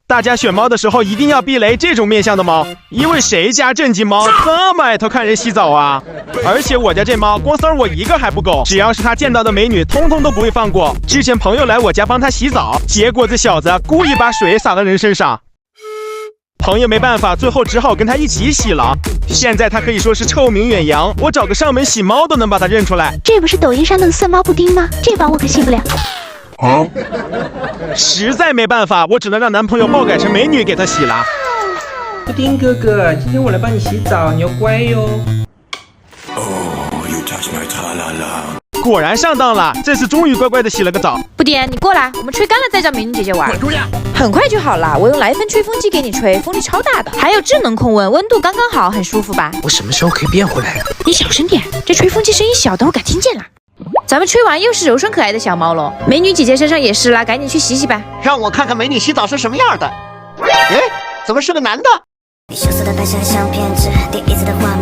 大家选猫的时候一定要避雷这种面相的猫，因为谁家正经猫这么爱偷看人洗澡啊？而且我家这猫光丝儿我一个还不够，只要是他见到的美女，通通都不会放过。之前朋友来我家帮他洗澡，结果这小子故意把水洒到人身上，朋友没办法，最后只好跟他一起洗了。现在他可以说是臭名远扬，我找个上门洗猫都能把他认出来。这不是抖音上的色猫布丁吗？这把我可信不了。实在没办法，我只能让男朋友爆改成美女给他洗了。布丁哥哥，今天我来帮你洗澡，你要乖哟。果然上当了，这次终于乖乖的洗了个澡。布丁，你过来，我们吹干了再叫美女姐姐玩。滚出去！很快就好了，我用来风吹风机给你吹，风力超大的，还有智能控温，温度刚刚好，很舒服吧？我什么时候可以变回来了？你小声点，这吹风机声音小，等会敢听见了。咱们吹完又是柔顺可爱的小猫了，美女姐姐身上也是啦，赶紧去洗洗吧。让我看看美女洗澡是什么样的。哎，怎么是个男的？你羞涩的白线像骗子，第一次的画面。